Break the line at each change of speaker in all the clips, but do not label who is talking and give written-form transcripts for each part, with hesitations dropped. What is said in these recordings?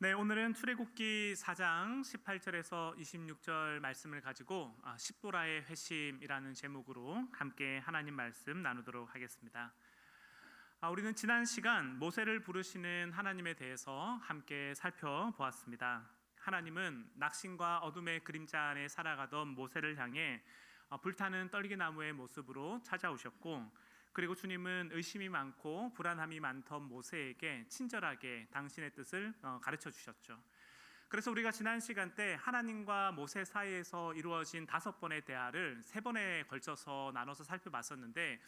네, 오늘은 출애굽기 4장 18절에서 26절 말씀을 가지고 십보라의 회심이라는 제목으로 함께 하나님 말씀 나누도록 하겠습니다. 우리는 지난 시간 모세를 부르시는 하나님에 대해서 함께 살펴보았습니다. 하나님은 낙심과 어둠의 그림자 안에 살아가던 모세를 향해 불타는 떨기나무의 모습으로 찾아오셨고, 그리고 주님은 의심이 많고 불안함이 많던 모세에게 친절하게 당신의 뜻을 가르쳐 주셨죠. 그래서 우리가 지난 시간 때 하나님과 모세 사이에서 이루어진 5번의 대화를 3번에 걸쳐서 나눠서 살펴봤었는데,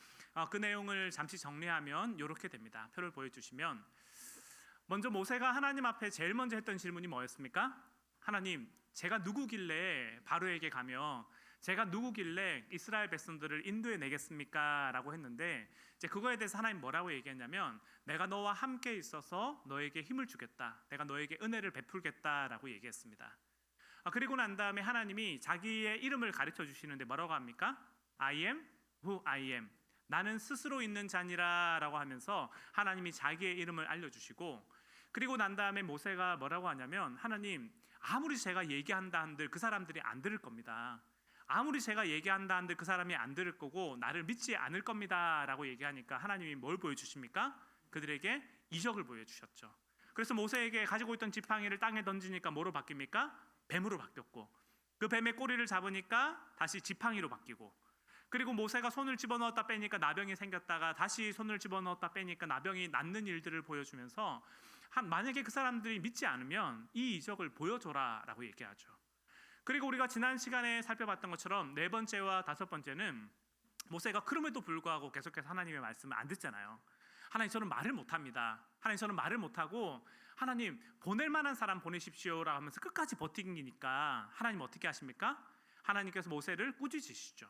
그 내용을 잠시 정리하면 이렇게 됩니다. 표를 보여주시면, 먼저 모세가 하나님 앞에 제일 먼저 했던 질문이 뭐였습니까? 하나님, 제가 누구길래 바로에게 가며 제가 누구길래 이스라엘 백성들을 인도해 내겠습니까? 라고 했는데, 이제 그거에 대해서 하나님 뭐라고 얘기했냐면, 내가 너와 함께 있어서 너에게 힘을 주겠다, 내가 너에게 은혜를 베풀겠다 라고 얘기했습니다. 그리고 난 다음에 하나님이 자기의 이름을 가르쳐 주시는데 뭐라고 합니까? I am who I am, 나는 스스로 있는 자니라 라고 하면서 하나님이 자기의 이름을 알려주시고, 그리고 난 다음에 모세가 뭐라고 하냐면, 하나님, 아무리 제가 얘기한다 한들 그 사람들이 안 들을 겁니다. 아무리 제가 얘기한다 한들 그 사람이 안 들을 거고 나를 믿지 않을 겁니다 라고 얘기하니까 하나님이 뭘 보여주십니까? 그들에게 이적을 보여주셨죠. 그래서 모세에게 가지고 있던 지팡이를 땅에 던지니까 뭐로 바뀝니까? 뱀으로 바뀌었고, 그 뱀의 꼬리를 잡으니까 다시 지팡이로 바뀌고, 그리고 모세가 손을 집어넣었다 빼니까 나병이 생겼다가 다시 손을 집어넣었다 빼니까 나병이 낫는 일들을 보여주면서, 만약에 그 사람들이 믿지 않으면 이 이적을 보여줘라 라고 얘기하죠. 그리고 우리가 지난 시간에 살펴봤던 것처럼 4번째와 5번째는 모세가 그럼에도 불구하고 계속해서 하나님의 말씀을 안 듣잖아요. 하나님, 저는 말을 못합니다. 하나님, 저는 말을 못하고 하나님 보낼 만한 사람 보내십시오라고 하면서 끝까지 버티니까 하나님 어떻게 하십니까? 하나님께서 모세를 꾸짖으시죠.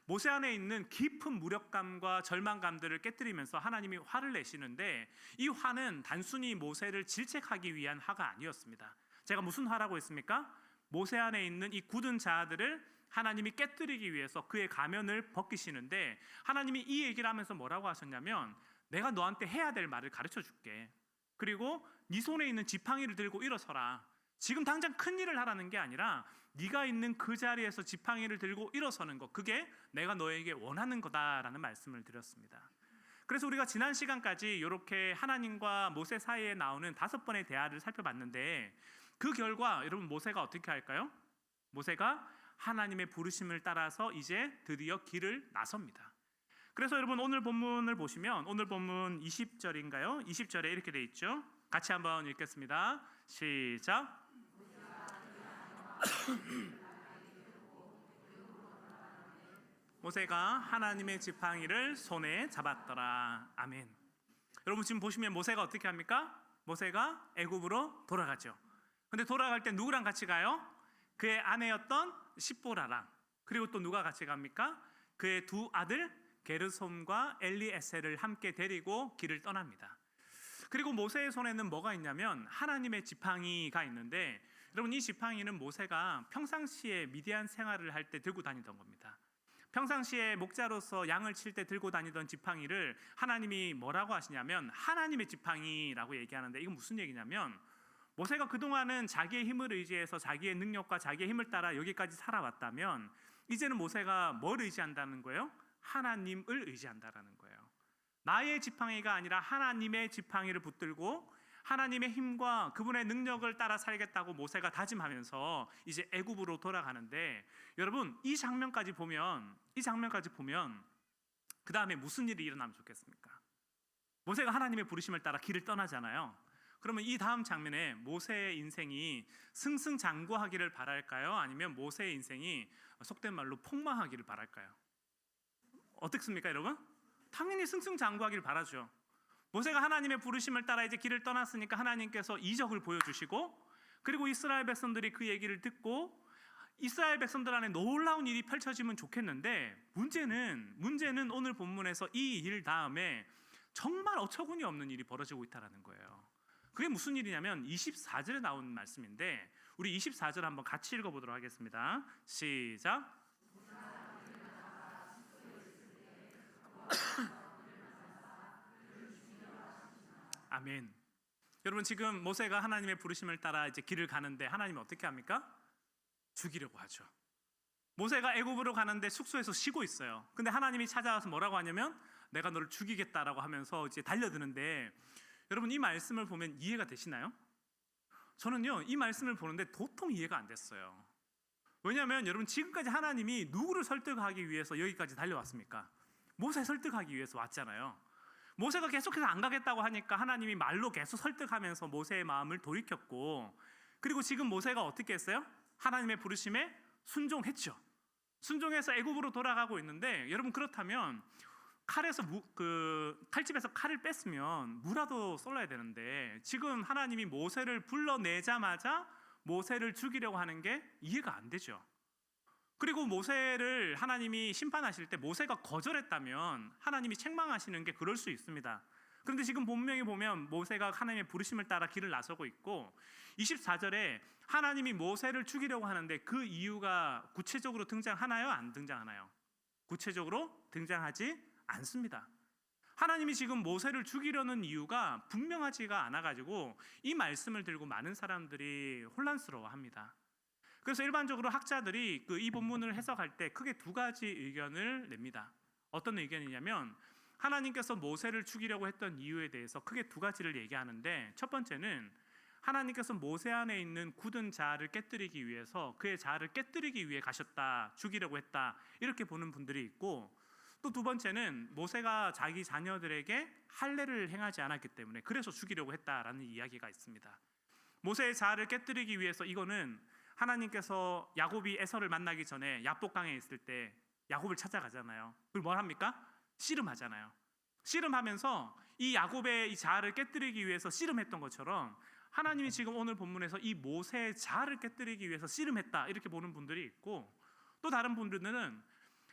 모세 안에 있는 깊은 무력감과 절망감들을 깨뜨리면서 하나님이 화를 내시는데, 이 화는 단순히 모세를 질책하기 위한 화가 아니었습니다. 제가 무슨 화라고 했습니까? 모세 안에 있는 이 굳은 자아들을 하나님이 깨뜨리기 위해서 그의 가면을 벗기시는데, 하나님이 이 얘기를 하면서 뭐라고 하셨냐면, 내가 너한테 해야 될 말을 가르쳐 줄게. 그리고 네 손에 있는 지팡이를 들고 일어서라. 지금 당장 큰 일을 하라는 게 아니라 네가 있는 그 자리에서 지팡이를 들고 일어서는 것, 그게 내가 너에게 원하는 거다라는 말씀을 드렸습니다. 그래서 우리가 지난 시간까지 이렇게 하나님과 모세 사이에 나오는 5번의 대화를 살펴봤는데, 그 결과 여러분 모세가 어떻게 할까요? 모세가 하나님의 부르심을 따라서 이제 드디어 길을 나섭니다. 그래서 여러분 오늘 본문을 보시면, 오늘 본문 20절인가요? 20절에 이렇게 돼 있죠. 같이 한번 읽겠습니다. 시작. 모세가 하나님의 지팡이를 손에 잡았더라. 아멘. 여러분 지금 보시면 모세가 어떻게 합니까? 모세가 애굽으로 돌아가죠. 근데 돌아갈 때 누구랑 같이 가요? 그의 아내였던 십보라랑, 그리고 또 누가 같이 갑니까? 그의 2 아들 게르솜과 엘리에셀을 함께 데리고 길을 떠납니다. 그리고 모세의 손에는 뭐가 있냐면 하나님의 지팡이가 있는데, 여러분 이 지팡이는 모세가 평상시에 미디안 생활을 할 때 들고 다니던 겁니다. 평상시에 목자로서 양을 칠 때 들고 다니던 지팡이를 하나님이 뭐라고 하시냐면 하나님의 지팡이라고 얘기하는데, 이건 무슨 얘기냐면, 모세가 그동안은 자기의 힘을 의지해서 자기의 능력과 자기의 힘을 따라 여기까지 살아왔다면, 이제는 모세가 뭘 의지한다는 거예요? 하나님을 의지한다라는 거예요. 나의 지팡이가 아니라 하나님의 지팡이를 붙들고 하나님의 힘과 그분의 능력을 따라 살겠다고 모세가 다짐하면서 이제 애굽으로 돌아가는데, 여러분 이 장면까지 보면 그 다음에 무슨 일이 일어나면 좋겠습니까? 모세가 하나님의 부르심을 따라 길을 떠나잖아요. 그러면 이 다음 장면에 모세의 인생이 승승장구하기를 바랄까요? 아니면 모세의 인생이 속된 말로 폭망하기를 바랄까요? 어떻습니까 여러분? 당연히 승승장구하기를 바라죠. 모세가 하나님의 부르심을 따라 이제 길을 떠났으니까 하나님께서 이적을 보여주시고, 그리고 이스라엘 백성들이 그 얘기를 듣고 이스라엘 백성들 안에 놀라운 일이 펼쳐지면 좋겠는데, 문제는 오늘 본문에서 이 일 다음에 정말 어처구니 없는 일이 벌어지고 있다는 거예요. 그게 무슨 일이냐면 24절에 나온 말씀인데, 우리 24절 한번 같이 읽어보도록 하겠습니다. 시작. 아멘. 여러분 지금 모세가 하나님의 부르심을 따라 이제 길을 가는데 하나님이 어떻게 합니까? 죽이려고 하죠. 모세가 애굽으로 가는데 숙소에서 쉬고 있어요. 근데 하나님이 찾아와서 뭐라고 하냐면 내가 너를 죽이겠다라고 하면서 이제 달려드는데, 여러분 이 말씀을 보면 이해가 되시나요? 저는요 이 말씀을 보는데 도통 이해가 안 됐어요. 왜냐하면 여러분 지금까지 하나님이 누구를 설득하기 위해서 여기까지 달려왔습니까? 모세 설득하기 위해서 왔잖아요. 모세가 계속해서 안 가겠다고 하니까 하나님이 말로 계속 설득하면서 모세의 마음을 돌이켰고, 그리고 지금 모세가 어떻게 했어요? 하나님의 부르심에 순종했죠. 순종해서 애굽으로 돌아가고 있는데, 여러분 그렇다면 칼집에서 칼을 뺐으면 무라도 쏠라야 되는데 지금 하나님이 모세를 불러내자마자 모세를 죽이려고 하는 게 이해가 안 되죠. 그리고 모세를 하나님이 심판하실 때 모세가 거절했다면 하나님이 책망하시는 게 그럴 수 있습니다. 그런데 지금 본명에 보면 모세가 하나님의 부르심을 따라 길을 나서고 있고, 24절에 하나님이 모세를 죽이려고 하는데 그 이유가 구체적으로 등장하나요? 안 등장하나요? 구체적으로 등장하지 않습니다. 하나님이 지금 모세를 죽이려는 이유가 분명하지가 않아가지고 이 말씀을 들고 많은 사람들이 혼란스러워합니다. 그래서 일반적으로 학자들이 이 본문을 해석할 때 크게 두 가지 의견을 냅니다. 어떤 의견이냐면 하나님께서 모세를 죽이려고 했던 이유에 대해서 크게 두 가지를 얘기하는데, 첫 번째는 하나님께서 모세 안에 있는 굳은 자아를 깨뜨리기 위해서 그의 자아를 깨뜨리기 위해 가셨다, 죽이려고 했다, 이렇게 보는 분들이 있고, 또 두 번째는 모세가 자기 자녀들에게 할례를 행하지 않았기 때문에 그래서 죽이려고 했다라는 이야기가 있습니다. 모세의 자아를 깨뜨리기 위해서, 이거는 하나님께서 야곱이 에서를 만나기 전에 야복강에 있을 때 야곱을 찾아가잖아요. 그리고 뭘 합니까? 씨름하잖아요. 씨름하면서 이 야곱의 이 자아를 깨뜨리기 위해서 씨름했던 것처럼 하나님이 지금 오늘 본문에서 이 모세의 자아를 깨뜨리기 위해서 씨름했다, 이렇게 보는 분들이 있고, 또 다른 분들은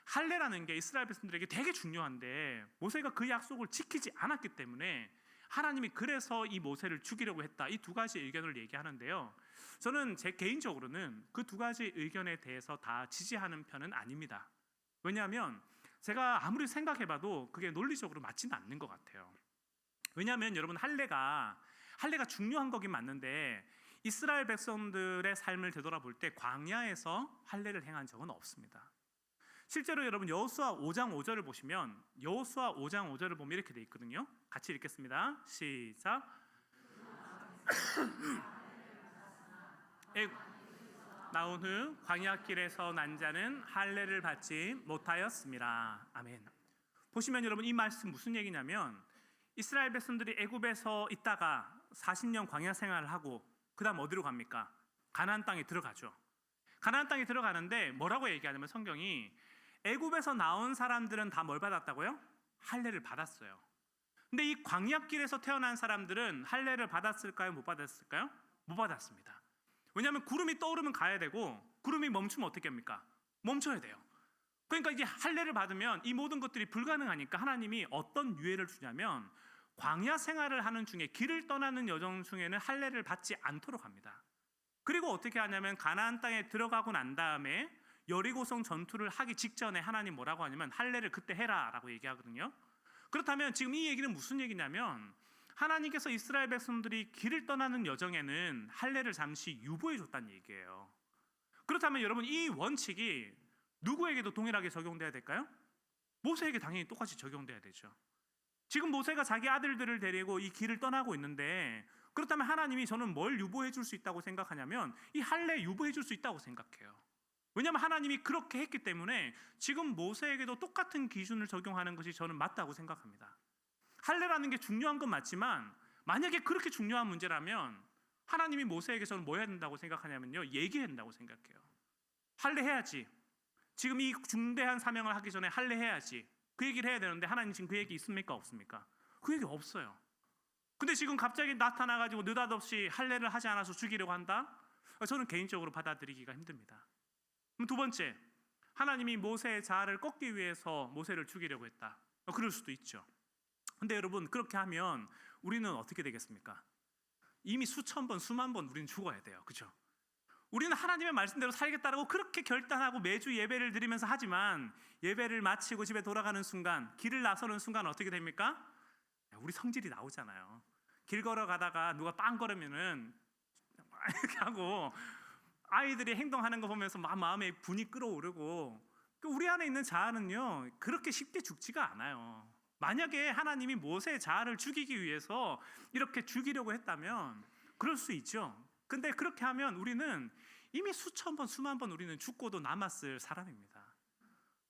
할례라는 게 이스라엘 백성들에게 되게 중요한데 모세가 그 약속을 지키지 않았기 때문에 하나님이 그래서 이 모세를 죽이려고 했다, 이 두 가지 의견을 얘기하는데요. 저는 제 개인적으로는 그 두 가지 의견에 대해서 다 지지하는 편은 아닙니다. 왜냐하면 제가 아무리 생각해봐도 그게 논리적으로 맞지는 않는 것 같아요. 왜냐하면 여러분 할례가 중요한 거긴 맞는데 이스라엘 백성들의 삶을 되돌아볼 때 광야에서 할례를 행한 적은 없습니다. 실제로 여러분 여호수아 5장 5절을 보시면, 여호수아 5장 5절을 보면 이렇게 돼 있거든요. 같이 읽겠습니다. 시작. 나온 후 광야길에서 난 자는 할례를 받지 못하였습니다. 아멘. 보시면 여러분 이 말씀 무슨 얘기냐면, 이스라엘 백성들이 애굽에서 있다가 40년 광야 생활을 하고 그 다음 어디로 갑니까? 가나안 땅에 들어가죠. 가나안 땅에 들어가는데 뭐라고 얘기하냐면 성경이 애굽에서 나온 사람들은 다 뭘 받았다고요? 할례를 받았어요. 근데 이 광야길에서 태어난 사람들은 할례를 받았을까요? 못 받았을까요? 못 받았습니다. 왜냐하면 구름이 떠오르면 가야 되고 구름이 멈추면 어떻게 합니까? 멈춰야 돼요. 그러니까 이게 할례를 받으면 이 모든 것들이 불가능하니까 하나님이 어떤 유예를 주냐면 광야 생활을 하는 중에, 길을 떠나는 여정 중에는 할례를 받지 않도록 합니다. 그리고 어떻게 하냐면 가나안 땅에 들어가고 난 다음에 여리고성 전투를 하기 직전에 하나님 뭐라고 하냐면 할례를 그때 해라 라고 얘기하거든요. 그렇다면 지금 이 얘기는 무슨 얘기냐면 하나님께서 이스라엘 백성들이 길을 떠나는 여정에는 할례를 잠시 유보해 줬다는 얘기예요. 그렇다면 여러분 이 원칙이 누구에게도 동일하게 적용돼야 될까요? 모세에게 당연히 똑같이 적용돼야 되죠. 지금 모세가 자기 아들들을 데리고 이 길을 떠나고 있는데, 그렇다면 하나님이 저는 뭘 유보해 줄 수 있다고 생각하냐면 이 할례 유보해 줄 수 있다고 생각해요. 왜냐하면 하나님이 그렇게 했기 때문에 지금 모세에게도 똑같은 기준을 적용하는 것이 저는 맞다고 생각합니다. 할례라는 게 중요한 건 맞지만 만약에 그렇게 중요한 문제라면 하나님이 모세에게 저는 뭐 해야 된다고 생각하냐면요, 얘기해야 된다고 생각해요. 할례 해야지. 지금 이 중대한 사명을 하기 전에 할례 해야지. 그 얘기를 해야 되는데 하나님 지금 그 얘기 있습니까? 없습니까? 그 얘기 없어요. 근데 지금 갑자기 나타나가지고 느닷없이 할례를 하지 않아서 죽이려고 한다? 저는 개인적으로 받아들이기가 힘듭니다. 그럼 두 번째, 하나님이 모세의 자아를 꺾기 위해서 모세를 죽이려고 했다. 그럴 수도 있죠. 근데 여러분 그렇게 하면 우리는 어떻게 되겠습니까? 이미 수천 번, 수만 번 우리는 죽어야 돼요. 그렇죠? 우리는 하나님의 말씀대로 살겠다라고 그렇게 결단하고 매주 예배를 드리면서 하지만 예배를 마치고 집에 돌아가는 순간, 길을 나서는 순간 어떻게 됩니까? 우리 성질이 나오잖아요. 길 걸어가다가 누가 빵 걸으면은 이렇게 하고 아이들이 행동하는 거 보면서 막 마음에 분이 끓어오르고, 우리 안에 있는 자아는요 그렇게 쉽게 죽지가 않아요. 만약에 하나님이 모세의 자아를 죽이기 위해서 이렇게 죽이려고 했다면 그럴 수 있죠. 근데 그렇게 하면 우리는 이미 수천 번 수만 번 우리는 죽고도 남았을 사람입니다.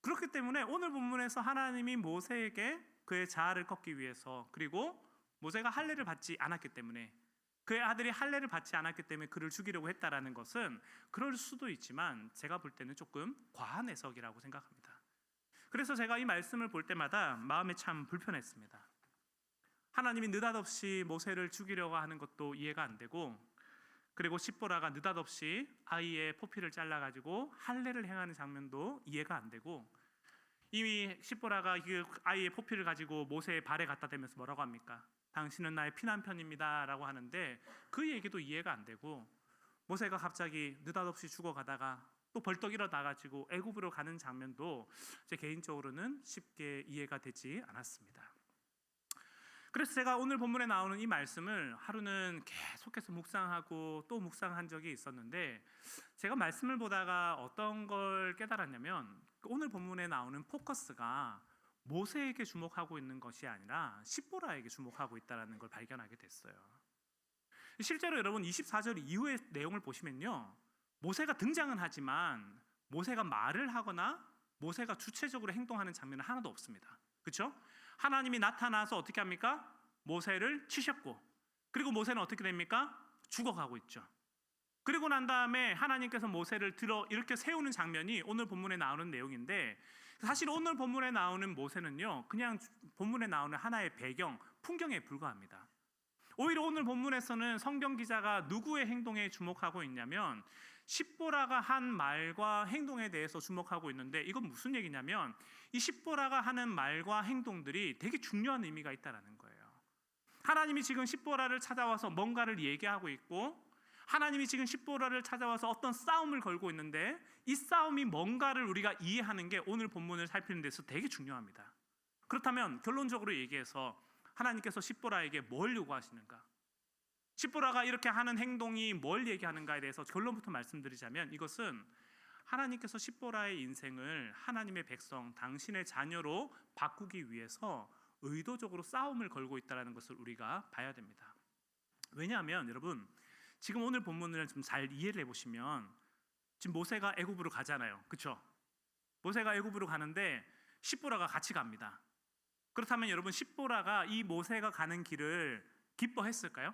그렇기 때문에 오늘 본문에서 하나님이 모세에게 그의 자아를 꺾기 위해서, 그리고 모세가 할례를 받지 않았기 때문에, 그의 아들이 할례를 받지 않았기 때문에 그를 죽이려고 했다라는 것은 그럴 수도 있지만 제가 볼 때는 조금 과한 해석이라고 생각합니다. 그래서 제가 이 말씀을 볼 때마다 마음이 참 불편했습니다. 하나님이 느닷없이 모세를 죽이려고 하는 것도 이해가 안 되고, 그리고 십보라가 느닷없이 아이의 포피를 잘라가지고 할례를 행하는 장면도 이해가 안 되고, 이미 십보라가 그 아이의 포피를 가지고 모세의 발에 갖다 대면서 뭐라고 합니까? 당신은 나의 피난편입니다 라고 하는데 그 얘기도 이해가 안 되고, 모세가 갑자기 느닷없이 죽어가다가 또 벌떡 일어나가지고 애굽으로 가는 장면도 제 개인적으로는 쉽게 이해가 되지 않았습니다. 그래서 제가 오늘 본문에 나오는 이 말씀을 하루는 계속해서 묵상하고 또 묵상한 적이 있었는데, 제가 말씀을 보다가 어떤 걸 깨달았냐면 오늘 본문에 나오는 포커스가 모세에게 주목하고 있는 것이 아니라 십보라에게 주목하고 있다는 걸 발견하게 됐어요. 실제로 여러분 24절 이후의 내용을 보시면요, 모세가 등장은 하지만 모세가 말을 하거나 모세가 주체적으로 행동하는 장면은 하나도 없습니다. 그렇죠? 하나님이 나타나서 어떻게 합니까? 모세를 치셨고, 그리고 모세는 어떻게 됩니까? 죽어가고 있죠. 그리고 난 다음에 하나님께서 모세를 들어 이렇게 세우는 장면이 오늘 본문에 나오는 내용인데, 사실 오늘 본문에 나오는 모세는요 그냥 본문에 나오는 하나의 배경, 풍경에 불과합니다. 오히려 오늘 본문에서는 성경 기자가 누구의 행동에 주목하고 있냐면 십보라가 한 말과 행동에 대해서 주목하고 있는데, 이건 무슨 얘기냐면 이 십보라가 하는 말과 행동들이 되게 중요한 의미가 있다는 거예요. 하나님이 지금 십보라를 찾아와서 뭔가를 얘기하고 있고, 하나님이 지금 십보라를 찾아와서 어떤 싸움을 걸고 있는데, 이 싸움이 뭔가를 우리가 이해하는 게 오늘 본문을 살피는 데서 되게 중요합니다. 그렇다면 결론적으로 얘기해서 하나님께서 십보라에게 뭘 요구하시는가? 십보라가 이렇게 하는 행동이 뭘 얘기하는가에 대해서 결론부터 말씀드리자면, 이것은 하나님께서 십보라의 인생을 하나님의 백성, 당신의 자녀로 바꾸기 위해서 의도적으로 싸움을 걸고 있다는 것을 우리가 봐야 됩니다. 왜냐하면 여러분, 지금 오늘 본문을 좀 잘 이해를 해보시면 지금 모세가 애굽으로 가잖아요. 그렇죠? 모세가 애굽으로 가는데 십보라가 같이 갑니다. 그렇다면 여러분, 십보라가 이 모세가 가는 길을 기뻐했을까요?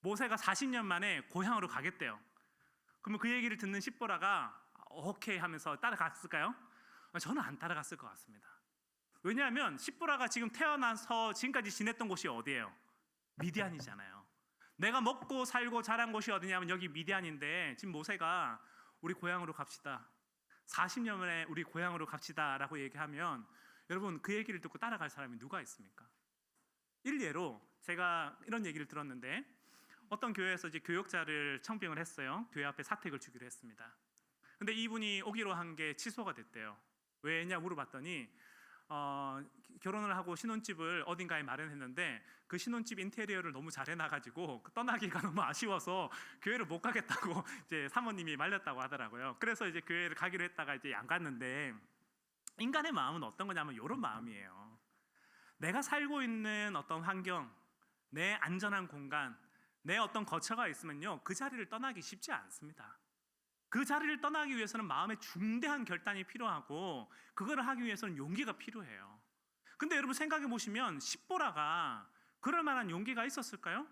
모세가 40년 만에 고향으로 가겠대요. 그러면 그 얘기를 듣는 십보라가 오케이 하면서 따라갔을까요? 저는 안 따라갔을 것 같습니다. 왜냐하면 십보라가 지금 태어나서 지금까지 지냈던 곳이 어디예요? 미디안이잖아요. 내가 먹고 살고 자란 곳이 어디냐면 여기 미디안인데, 지금 모세가 우리 고향으로 갑시다, 40년 만에 우리 고향으로 갑시다 라고 얘기하면 여러분, 그 얘기를 듣고 따라갈 사람이 누가 있습니까? 일례로 제가 이런 얘기를 들었는데, 어떤 교회에서 이제 교역자를 청빙을 했어요. 교회 앞에 사택을 주기로 했습니다. 근데 이분이 오기로 한 게 취소가 됐대요. 왜냐 물어봤더니 결혼을 하고 신혼집을 어딘가에 마련했는데 그 신혼집 인테리어를 너무 잘 해놔가지고 떠나기가 너무 아쉬워서 교회를 못 가겠다고 이제 사모님이 말렸다고 하더라고요. 그래서 이제 교회를 가기로 했다가 이제 안 갔는데, 인간의 마음은 어떤 거냐면 이런 마음이에요. 내가 살고 있는 어떤 환경, 내 안전한 공간, 내 어떤 거처가 있으면요 그 자리를 떠나기 쉽지 않습니다. 그 자리를 떠나기 위해서는 마음의 중대한 결단이 필요하고, 그거를 하기 위해서는 용기가 필요해요. 근데 여러분 생각해 보시면 십보라가 그럴 만한 용기가 있었을까요?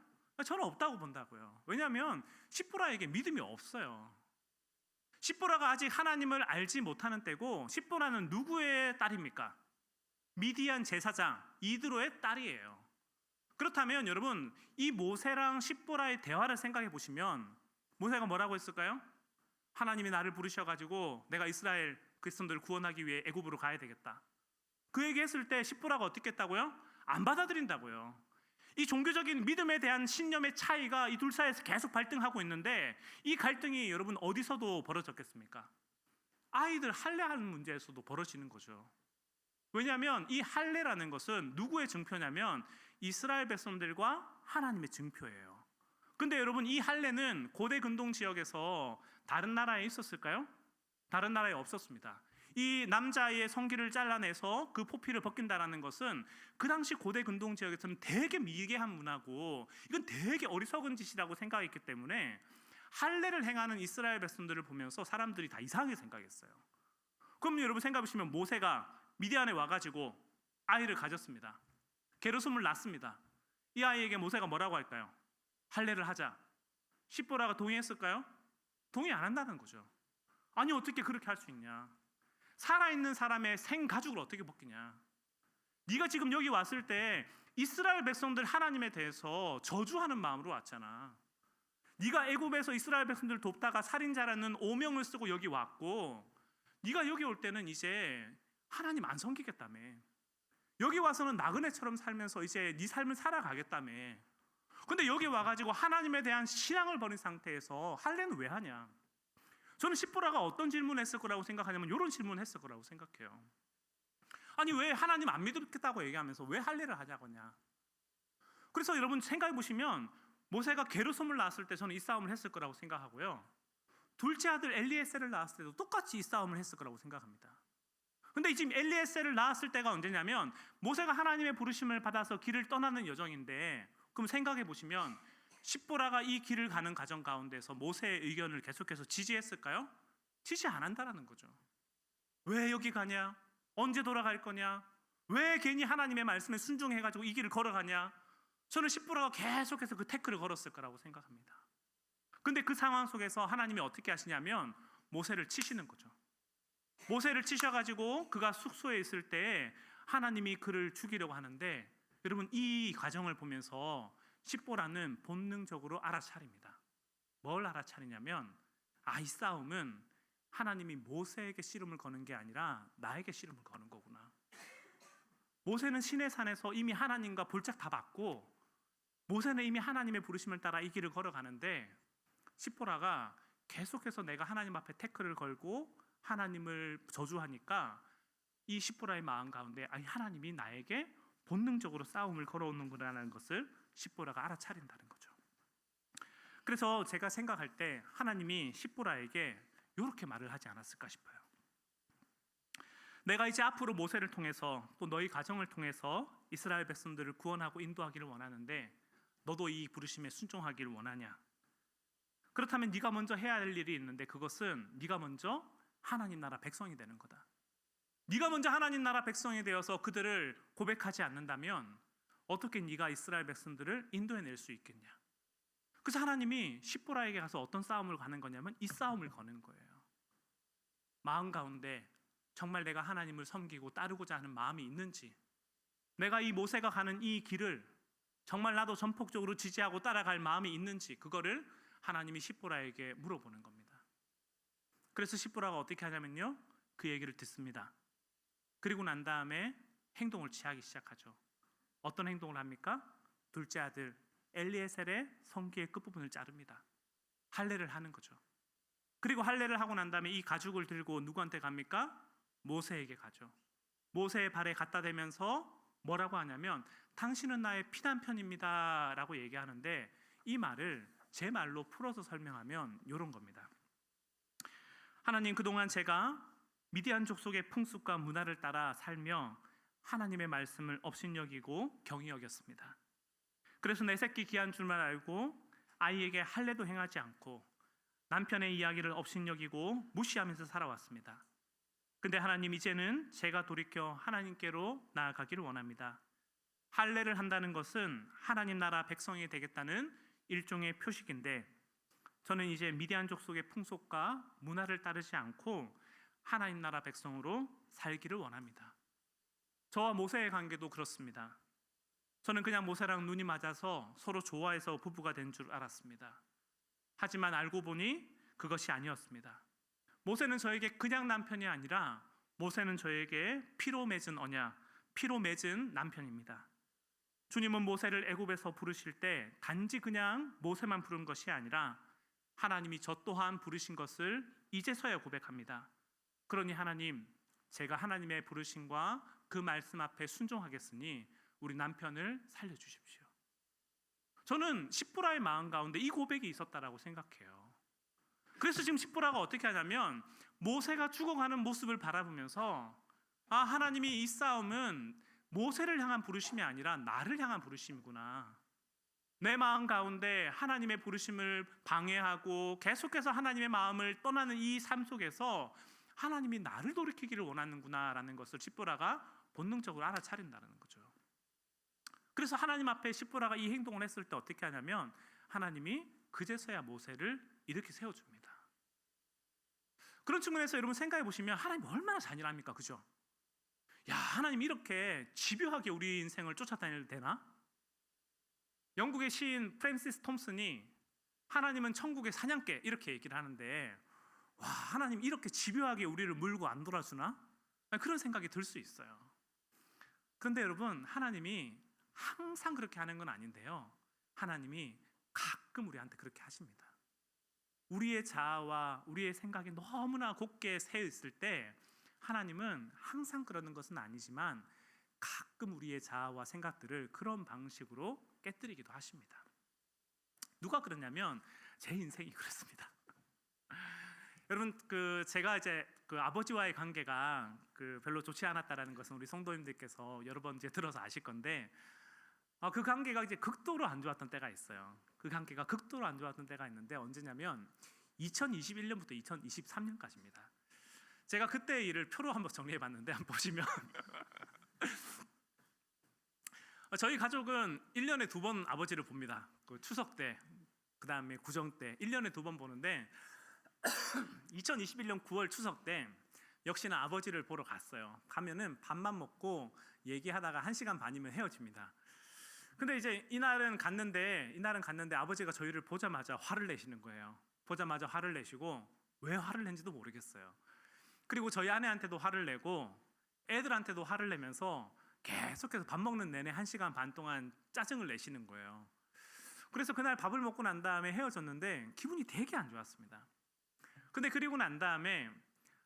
저는 없다고 본다고요. 왜냐하면 십보라에게 믿음이 없어요. 십보라가 아직 하나님을 알지 못하는 때고, 십보라는 누구의 딸입니까? 미디안 제사장 이드로의 딸이에요. 그렇다면 여러분, 이 모세랑 십보라의 대화를 생각해 보시면 모세가 뭐라고 했을까요? 하나님이 나를 부르셔가지고 내가 이스라엘 백성들을 구원하기 위해 애굽으로 가야 되겠다, 그 얘기했을 때 십보라가 어떻게 했다고요? 안 받아들인다고요. 이 종교적인 믿음에 대한 신념의 차이가 이 둘 사이에서 계속 발등하고 있는데, 이 갈등이 여러분 어디서도 벌어졌겠습니까? 아이들 할례하는 문제에서도 벌어지는 거죠. 왜냐하면 이 할례라는 것은 누구의 증표냐면 이스라엘 백성들과 하나님의 증표예요. 근데 여러분, 이 할례는 고대 근동 지역에서 다른 나라에 있었을까요? 다른 나라에 없었습니다. 이 남자의 성기를 잘라내서 그 포피를 벗긴다라는 것은 그 당시 고대 근동 지역에서는 되게 미개한 문화고 이건 되게 어리석은 짓이라고 생각했기 때문에 할례를 행하는 이스라엘 백성들을 보면서 사람들이 다 이상하게 생각했어요. 그럼 여러분 생각해 보시면 모세가 미디안에 와가지고 아이를 가졌습니다. 게르솜을 낳습니다. 이 아이에게 모세가 뭐라고 할까요? 할례를 하자. 십보라가 동의했을까요? 동의 안 한다는 거죠. 아니 어떻게 그렇게 할 수 있냐? 살아있는 사람의 생가죽을 어떻게 벗기냐? 네가 지금 여기 왔을 때 이스라엘 백성들 하나님에 대해서 저주하는 마음으로 왔잖아. 네가 애굽에서 이스라엘 백성들을 돕다가 살인자라는 오명을 쓰고 여기 왔고, 네가 여기 올 때는 이제 하나님 안 섬기겠다며. 여기 와서는 나그네처럼 살면서 이제 네 삶을 살아가겠다며. 근데 여기 와가지고 하나님에 대한 신앙을 버린 상태에서 할례는 왜 하냐? 저는 십보라가 어떤 질문을 했을 거라고 생각하냐면 이런 질문을 했을 거라고 생각해요. 아니 왜 하나님 안 믿겠다고 얘기하면서 왜 할례를 하냐고냐? 그래서 여러분 생각해 보시면 모세가 게르솜을 낳았을 때 저는 이 싸움을 했을 거라고 생각하고요. 둘째 아들 엘리에셀을 낳았을 때도 똑같이 이 싸움을 했을 거라고 생각합니다. 근데 지금 엘리에셀을 낳았을 때가 언제냐면 모세가 하나님의 부르심을 받아서 길을 떠나는 여정인데, 그럼 생각해 보시면 십보라가 이 길을 가는 과정 가운데서 모세의 의견을 계속해서 지지했을까요? 지지 안 한다라는 거죠. 왜 여기 가냐? 언제 돌아갈 거냐? 왜 괜히 하나님의 말씀에 순종해가지고 이 길을 걸어가냐? 저는 십보라가 계속해서 그 태클을 걸었을 거라고 생각합니다. 근데 그 상황 속에서 하나님이 어떻게 하시냐면 모세를 치시는 거죠. 모세를 치셔가지고 그가 숙소에 있을 때 하나님이 그를 죽이려고 하는데, 여러분 이 과정을 보면서 십보라는 본능적으로 알아차립니다. 뭘 알아차리냐면 이 싸움은 하나님이 모세에게 씨름을 거는 게 아니라 나에게 씨름을 거는 거구나. 모세는 시내 산에서 이미 하나님과 볼짝 다 받고, 모세는 이미 하나님의 부르심을 따라 이 길을 걸어가는데, 십보라가 계속해서 내가 하나님 앞에 태클을 걸고 하나님을 저주하니까 이 십보라의 마음 가운데 하나님이 나에게 본능적으로 싸움을 걸어오는구나라는 것을 십보라가 알아차린다는 거죠. 그래서 제가 생각할 때 하나님이 십보라에게 이렇게 말을 하지 않았을까 싶어요. 내가 이제 앞으로 모세를 통해서 또 너희 가정을 통해서 이스라엘 백성들을 구원하고 인도하기를 원하는데 너도 이 부르심에 순종하기를 원하냐? 그렇다면 네가 먼저 해야 할 일이 있는데 그것은 네가 먼저 하나님 나라 백성이 되는 거다. 네가 먼저 하나님 나라 백성이 되어서 그들을 고백하지 않는다면 어떻게 네가 이스라엘 백성들을 인도해낼 수 있겠냐? 그래서 하나님이 십보라에게 가서 어떤 싸움을 가는 거냐면 이 싸움을 거는 거예요. 마음 가운데 정말 내가 하나님을 섬기고 따르고자 하는 마음이 있는지, 내가 이 모세가 가는 이 길을 정말 나도 전폭적으로 지지하고 따라갈 마음이 있는지, 그거를 하나님이 십보라에게 물어보는 겁니다. 그래서 십보라가 어떻게 하냐면요, 그 얘기를 듣습니다. 그리고 난 다음에 행동을 취하기 시작하죠. 어떤 행동을 합니까? 둘째 아들 엘리에셀의 성기의 끝부분을 자릅니다. 할례를 하는 거죠. 그리고 할례를 하고 난 다음에 이 가죽을 들고 누구한테 갑니까? 모세에게 가죠. 모세의 발에 갖다 대면서 뭐라고 하냐면 당신은 나의 피난편입니다 라고 얘기하는데, 이 말을 제 말로 풀어서 설명하면 이런 겁니다. 하나님, 그동안 제가 미디안 족속의 풍습과 문화를 따라 살며 하나님의 말씀을 업신여기고 경히 여겼습니다. 그래서 내 새끼 귀한 줄만 알고 아이에게 할례도 행하지 않고 남편의 이야기를 업신여기고 무시하면서 살아왔습니다. 근데 하나님, 이제는 제가 돌이켜 하나님께로 나아가기를 원합니다. 할례를 한다는 것은 하나님 나라 백성이 되겠다는 일종의 표식인데, 저는 이제 미디안 족속의 풍속과 문화를 따르지 않고 하나님 나라 백성으로 살기를 원합니다. 저와 모세의 관계도 그렇습니다. 저는 그냥 모세랑 눈이 맞아서 서로 좋아해서 부부가 된 줄 알았습니다. 하지만 알고 보니 그것이 아니었습니다. 모세는 저에게 그냥 남편이 아니라 모세는 저에게 피로 맺은 언약, 피로 맺은 남편입니다. 주님은 모세를 애굽에서 부르실 때 단지 그냥 모세만 부른 것이 아니라 하나님이 저 또한 부르신 것을 이제서야 고백합니다. 그러니 하나님, 제가 하나님의 부르심과 그 말씀 앞에 순종하겠으니 우리 남편을 살려주십시오. 저는 십보라의 마음 가운데 이 고백이 있었다라고 생각해요. 그래서 지금 십보라가 어떻게 하냐면 모세가 죽어가는 모습을 바라보면서 하나님이 이 싸움은 모세를 향한 부르심이 아니라 나를 향한 부르심이구나. 내 마음 가운데 하나님의 부르심을 방해하고 계속해서 하나님의 마음을 떠나는 이 삶 속에서 하나님이 나를 돌이키기를 원하는구나 라는 것을 십보라가 본능적으로 알아차린다는 거죠. 그래서 하나님 앞에 십보라가 이 행동을 했을 때 어떻게 하냐면 하나님이 그제서야 모세를 이렇게 세워줍니다. 그런 측면에서 여러분 생각해 보시면 하나님 얼마나 잔인합니까? 그죠? 야, 하나님 이렇게 집요하게 우리 인생을 쫓아다녀도 되나? 영국의 시인 프랜시스 톰슨이 하나님은 천국의 사냥개 이렇게 얘기를 하는데, 와, 하나님 이렇게 집요하게 우리를 물고 안 돌아주나? 그런 생각이 들 수 있어요. 그런데 여러분, 하나님이 항상 그렇게 하는 건 아닌데요, 하나님이 가끔 우리한테 그렇게 하십니다. 우리의 자아와 우리의 생각이 너무나 곱게 새어 있을 때 하나님은 항상 그러는 것은 아니지만 가끔 우리의 자아와 생각들을 그런 방식으로 깨뜨리기도 하십니다. 누가 그러냐면 제 인생이 그렇습니다. 여러분, 제가 이제 아버지와의 관계가 별로 좋지 않았다라는 것은 우리 성도님들께서 여러 번 이제 들어서 아실 건데, 그 관계가 이제 극도로 안 좋았던 때가 있어요. 그 관계가 극도로 안 좋았던 때가 있는데 언제냐면 2021년부터 2023년까지입니다. 제가 그때의 일을 표로 한번 정리해봤는데 한번 보시면 저희 가족은 1년에 2번 아버지를 봅니다. 추석 때, 그 다음에 구정 때 1년에 2번 보는데 2021년 9월 추석 때 역시나 아버지를 보러 갔어요. 가면은 밥만 먹고 얘기하다가 1시간 반이면 헤어집니다. 근데 이제 이날은 갔는데 아버지가 저희를 보자마자 화를 내시는 거예요. 보자마자 화를 내시고 왜 화를 낸지도 모르겠어요. 그리고 저희 아내한테도 화를 내고 애들한테도 화를 내면서 계속해서 밥 먹는 내내 1시간 반 동안 짜증을 내시는 거예요. 그래서 그날 밥을 먹고 난 다음에 헤어졌는데 기분이 되게 안 좋았습니다. 근데 그리고 난 다음에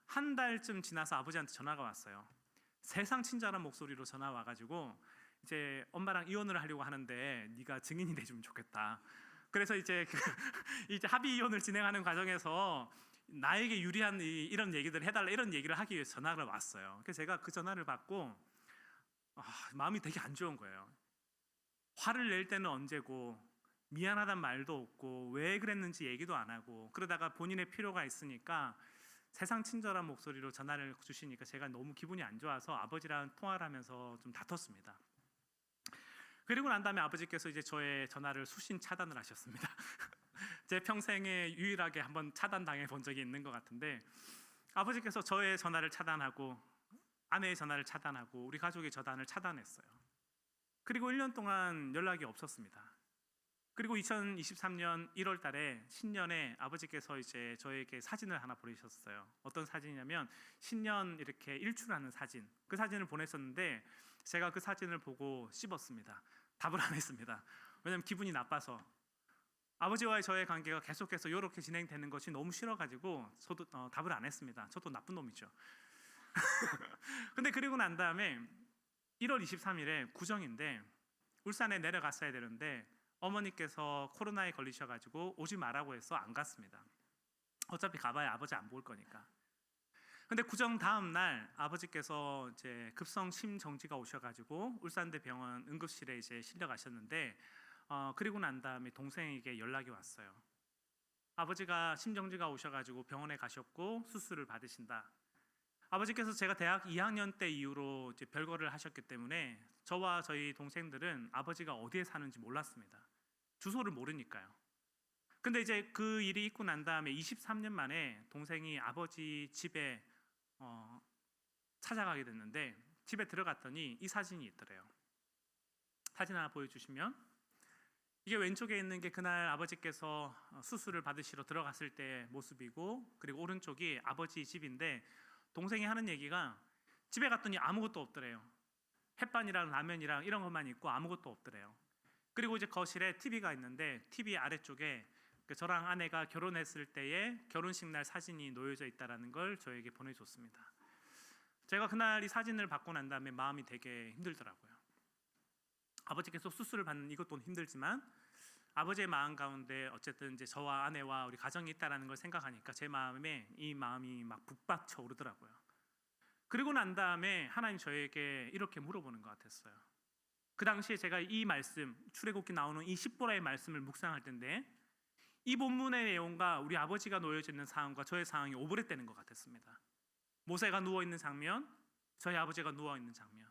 한 달쯤 지나서 아버지한테 전화가 왔어요. 세상 친절한 목소리로 전화 와가지고 이제 엄마랑 이혼을 하려고 하는데 네가 증인이 돼주면 좋겠다. 그래서 이제 합의 이혼을 진행하는 과정에서 나에게 유리한 이런 얘기들을 해달라, 이런 얘기를 하기 위해서 전화를 왔어요. 그래서 제가 그 전화를 받고 마음이 되게 안 좋은 거예요. 화를 낼 때는 언제고 미안하단 말도 없고 왜 그랬는지 얘기도 안 하고, 그러다가 본인의 필요가 있으니까 세상 친절한 목소리로 전화를 주시니까 제가 너무 기분이 안 좋아서 아버지랑 통화를 하면서 좀 다퉜습니다. 그리고 난 다음에 아버지께서 이제 저의 전화를 수신 차단을 하셨습니다. 제 평생에 유일하게 한번 차단당해 본 적이 있는 것 같은데, 아버지께서 저의 전화를 차단하고 아내의 전화를 차단하고 우리 가족의 전화를 차단했어요. 그리고 1년 동안 연락이 없었습니다. 그리고 2023년 1월 달에 신년에 아버지께서 이제 저에게 사진을 하나 보내셨어요. 어떤 사진이냐면 신년 이렇게 일출하는 사진. 그 사진을 보냈었는데 제가 그 사진을 보고 씹었습니다. 답을 안 했습니다. 왜냐하면 기분이 나빠서. 아버지와의 저의 관계가 계속해서 이렇게 진행되는 것이 너무 싫어가지고 저도 답을 안 했습니다. 저도 나쁜 놈이죠. 근데 그리고 난 다음에 1월 23일에 구정인데 울산에 내려갔어야 되는데 어머니께서 코로나에 걸리셔가지고 오지 말라고 해서 안 갔습니다. 어차피 가봐야 아버지 안 볼 거니까. 근데 구정 다음 날 아버지께서 이제 급성 심정지가 오셔가지고 울산대 병원 응급실에 이제 실려가셨는데 그리고 난 다음에 동생에게 연락이 왔어요. 아버지가 심정지가 오셔가지고 병원에 가셨고 수술을 받으신다. 아버지께서 제가 대학 2학년 때 이후로 이제 별거를 하셨기 때문에 저와 저희 동생들은 아버지가 어디에 사는지 몰랐습니다. 주소를 모르니까요. 근데 이제 그 일이 있고 난 다음에 23년 만에 동생이 아버지 집에 찾아가게 됐는데 집에 들어갔더니 이 사진이 있더래요. 사진 하나 보여주시면, 이게 왼쪽에 있는 게 그날 아버지께서 수술을 받으시러 들어갔을 때 모습이고, 그리고 오른쪽이 아버지 집인데 동생이 하는 얘기가 집에 갔더니 아무것도 없더래요. 햇반이랑 라면이랑 이런 것만 있고 아무것도 없더래요. 그리고 이제 거실에 TV가 있는데 TV 아래쪽에 저랑 아내가 결혼했을 때의 결혼식 날 사진이 놓여져 있다는 걸 저에게 보내줬습니다. 제가 그날 이 사진을 받고 난 다음에 마음이 되게 힘들더라고요. 아버지께서 수술을 받는 이것도 힘들지만 아버지의 마음 가운데 어쨌든 이제 저와 아내와 우리 가정이 있다라는 걸 생각하니까 제 마음에 이 마음이 막 북받쳐 오르더라고요. 그리고 난 다음에 하나님 저에게 이렇게 물어보는 것 같았어요. 그 당시에 제가 이 말씀, 출애굽기 나오는 이 십보라의 말씀을 묵상할 텐데 이 본문의 내용과 우리 아버지가 놓여져 있는 상황과 저의 상황이 오버랩되는 것 같았습니다. 모세가 누워있는 장면, 저희 아버지가 누워있는 장면,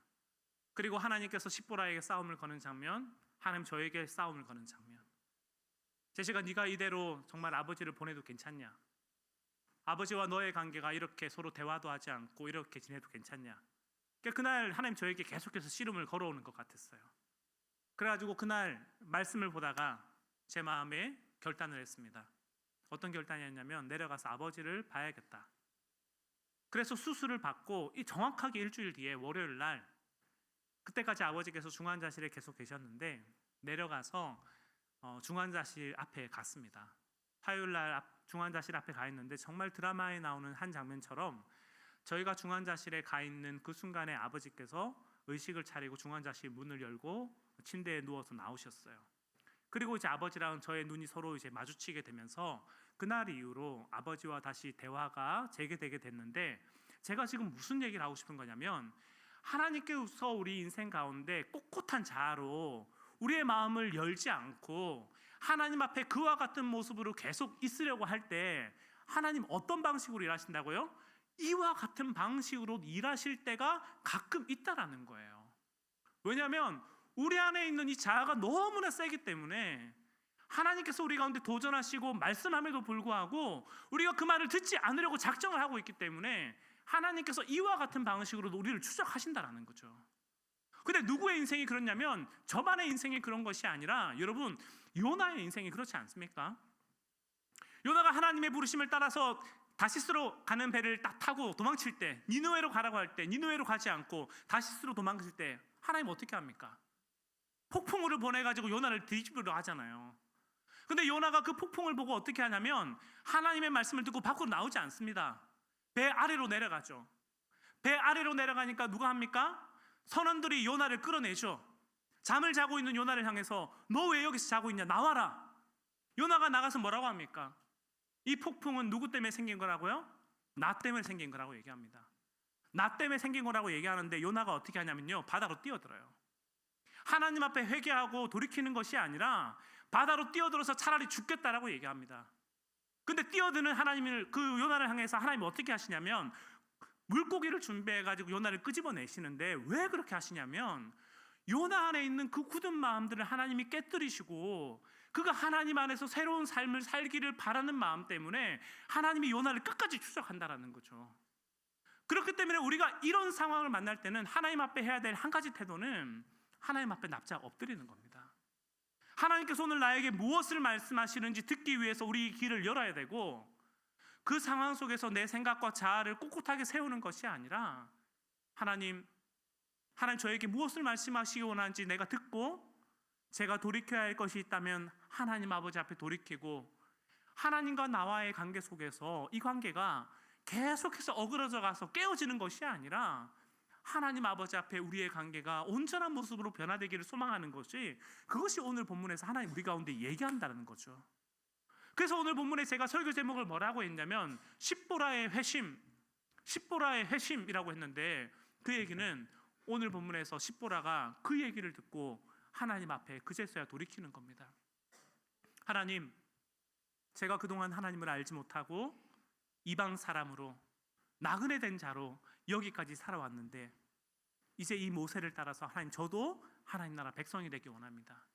그리고 하나님께서 십보라에게 싸움을 거는 장면, 하나님 저에게 싸움을 거는 장면. 제시가 네가 이대로 정말 아버지를 보내도 괜찮냐? 아버지와 너의 관계가 이렇게 서로 대화도 하지 않고 이렇게 지내도 괜찮냐? 그러니까 그날 하나님 저에게 계속해서 씨름을 걸어오는 것 같았어요. 그래가지고 그날 말씀을 보다가 제 마음에 결단을 했습니다. 어떤 결단이었냐면 내려가서 아버지를 봐야겠다. 그래서 수술을 받고 이 정확하게 일주일 뒤에 월요일 날, 그때까지 아버지께서 중환자실에 계속 계셨는데 내려가서 중환자실 앞에 갔습니다. 화요일 날 중환자실 앞에 가 있는데 정말 드라마에 나오는 한 장면처럼 저희가 중환자실에 가 있는 그 순간에 아버지께서 의식을 차리고 중환자실 문을 열고 침대에 누워서 나오셨어요. 그리고 이제 아버지랑 저의 눈이 서로 이제 마주치게 되면서 그날 이후로 아버지와 다시 대화가 재개되게 됐는데, 제가 지금 무슨 얘기를 하고 싶은 거냐면 하나님께서 우리 인생 가운데 꼿꼿한 자아로 우리의 마음을 열지 않고 하나님 앞에 그와 같은 모습으로 계속 있으려고 할 때 하나님 어떤 방식으로 일하신다고요? 이와 같은 방식으로 일하실 때가 가끔 있다라는 거예요. 왜냐하면 우리 안에 있는 이 자아가 너무나 세기 때문에 하나님께서 우리 가운데 도전하시고 말씀함에도 불구하고 우리가 그 말을 듣지 않으려고 작정을 하고 있기 때문에 하나님께서 이와 같은 방식으로 우리를 추적하신다라는 거죠. 근데 누구의 인생이 그렇냐면 저만의 인생이 그런 것이 아니라 여러분, 요나의 인생이 그렇지 않습니까? 요나가 하나님의 부르심을 따라서 다시스로 가는 배를 딱 타고 도망칠 때, 니느웨로 가라고 할 때 니느웨로 가지 않고 다시스로 도망칠 때 하나님 어떻게 합니까? 폭풍우를 보내가지고 요나를 뒤집으려 하잖아요. 근데 요나가 그 폭풍을 보고 어떻게 하냐면 하나님의 말씀을 듣고 밖으로 나오지 않습니다. 배 아래로 내려가죠. 배 아래로 내려가니까 누가 합니까? 선원들이 요나를 끌어내죠. 잠을 자고 있는 요나를 향해서 너 왜 여기서 자고 있냐? 나와라. 요나가 나가서 뭐라고 합니까? 이 폭풍은 누구 때문에 생긴 거라고요? 나 때문에 생긴 거라고 얘기합니다. 나 때문에 생긴 거라고 얘기하는데 요나가 어떻게 하냐면요, 바다로 뛰어들어요. 하나님 앞에 회개하고 돌이키는 것이 아니라 바다로 뛰어들어서 차라리 죽겠다라고 얘기합니다. 근데 뛰어드는 하나님을, 그 요나를 향해서 하나님이 어떻게 하시냐면 물고기를 준비해가지고 요나를 끄집어내시는데, 왜 그렇게 하시냐면 요나 안에 있는 그 굳은 마음들을 하나님이 깨뜨리시고 그가 하나님 안에서 새로운 삶을 살기를 바라는 마음 때문에 하나님이 요나를 끝까지 추적한다라는 거죠. 그렇기 때문에 우리가 이런 상황을 만날 때는 하나님 앞에 해야 될 한 가지 태도는 하나님 앞에 납작 엎드리는 겁니다. 하나님께서 오늘 나에게 무엇을 말씀하시는지 듣기 위해서 우리 귀를 열어야 되고, 그 상황 속에서 내 생각과 자아를 꼿꼿하게 세우는 것이 아니라 하나님 저에게 무엇을 말씀하시기 원하는지 내가 듣고 제가 돌이켜야 할 것이 있다면 하나님 아버지 앞에 돌이키고, 하나님과 나와의 관계 속에서 이 관계가 계속해서 어그러져 가서 깨어지는 것이 아니라 하나님 아버지 앞에 우리의 관계가 온전한 모습으로 변화되기를 소망하는 것이, 그것이 오늘 본문에서 하나님 우리 가운데 얘기한다는 거죠. 그래서 오늘 본문에 제가 설교 제목을 뭐라고 했냐면 십보라의 회심이라고 했는데, 그 얘기는 오늘 본문에서 십보라가 그 얘기를 듣고 하나님 앞에 그제서야 돌이키는 겁니다. 하나님, 제가 그동안 하나님을 알지 못하고 이방 사람으로 나그네 된 자로 여기까지 살아왔는데 이제 이 모세를 따라서 하나님, 저도 하나님 나라 백성이 되기 원합니다.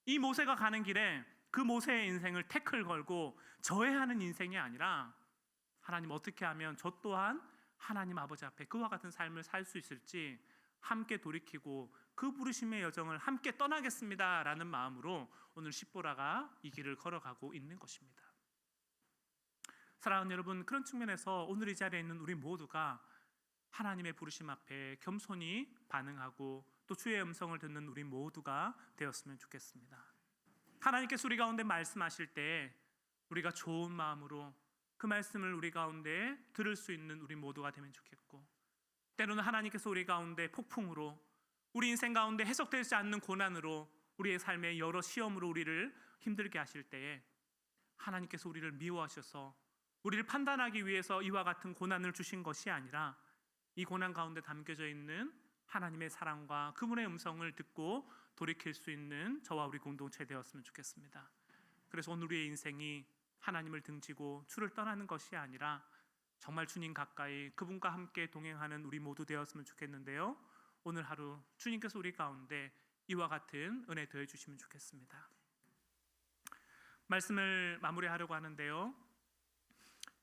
이 모세가 가는 길에 그 모세의 인생을 태클 걸고 저해하는 인생이 아니라 하나님, 어떻게 하면 저 또한 하나님 아버지 앞에 그와 같은 삶을 살 수 있을지 함께 돌이키고 그 부르심의 여정을 함께 떠나겠습니다 라는 마음으로 오늘 십보라가 이 길을 걸어가고 있는 것입니다. 사랑하는 여러분, 그런 측면에서 오늘 이 자리에 있는 우리 모두가 하나님의 부르심 앞에 겸손히 반응하고 또 주의 음성을 듣는 우리 모두가 되었으면 좋겠습니다. 하나님께서 우리 가운데 말씀하실 때 우리가 좋은 마음으로 그 말씀을 우리 가운데 들을 수 있는 우리 모두가 되면 좋겠고, 때로는 하나님께서 우리 가운데 폭풍으로 우리 인생 가운데 해석되지 않는 고난으로, 우리의 삶의 여러 시험으로 우리를 힘들게 하실 때에 하나님께서 우리를 미워하셔서 우리를 판단하기 위해서 이와 같은 고난을 주신 것이 아니라, 이 고난 가운데 담겨져 있는 하나님의 사랑과 그분의 음성을 듣고 돌이킬 수 있는 저와 우리 공동체 되었으면 좋겠습니다. 그래서 오늘 우리의 인생이 하나님을 등지고 주를 떠나는 것이 아니라 정말 주님 가까이 그분과 함께 동행하는 우리 모두 되었으면 좋겠는데요, 오늘 하루 주님께서 우리 가운데 이와 같은 은혜 더해 주시면 좋겠습니다. 말씀을 마무리하려고 하는데요,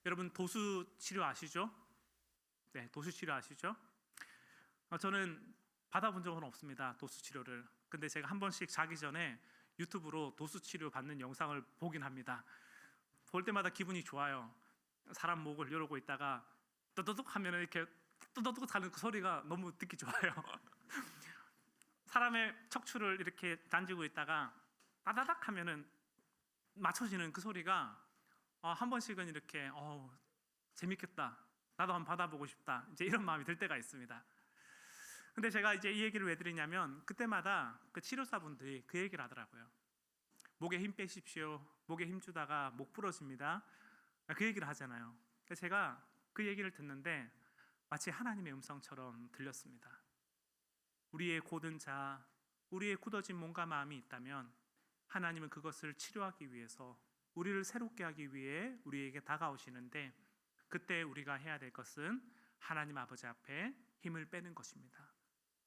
여러분 도수 치료 아시죠? 네, 도수 치료 아시죠? 저는 받아본 적은 없습니다, 도수 치료를. 근데 제가 한 번씩 자기 전에 유튜브로 도수 치료 받는 영상을 보긴 합니다. 볼 때마다 기분이 좋아요. 사람 목을 열고 있다가 떠더덕 하면 이렇게 떠더덕 하는 그 소리가 너무 듣기 좋아요. 사람의 척추를 이렇게 만지고 있다가 따다닥 하면은 맞춰지는 그 소리가 한 번씩은 이렇게 재밌겠다, 나도 한번 받아보고 싶다, 이제 이런 마음이 들 때가 있습니다. 근데 제가 이제 이 얘기를 왜 드리냐면, 그때마다 그 치료사분들이 그 얘기를 하더라고요. 목에 힘 빼십시오. 목에 힘 주다가 목 부러집니다. 그 얘기를 하잖아요. 그래서 제가 그 얘기를 듣는데 마치 하나님의 음성처럼 들렸습니다. 우리의 고든 자, 우리의 굳어진 몸과 마음이 있다면 하나님은 그것을 치료하기 위해서, 우리를 새롭게 하기 위해 우리에게 다가오시는데, 그때 우리가 해야 될 것은 하나님 아버지 앞에 힘을 빼는 것입니다.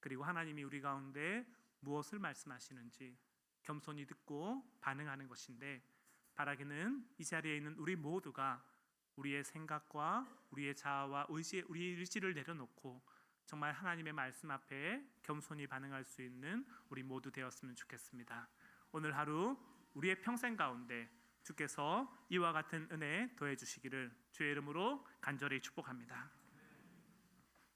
그리고 하나님이 우리 가운데 무엇을 말씀하시는지 겸손히 듣고 반응하는 것인데, 바라기는 이 자리에 있는 우리 모두가 우리의 생각과 우리의 자아와 우리의 의지를 내려놓고 정말 하나님의 말씀 앞에 겸손히 반응할 수 있는 우리 모두 되었으면 좋겠습니다. 오늘 하루 우리의 평생 가운데 주께서 이와 같은 은혜 더해 주시기를 주의 이름으로 간절히 축복합니다.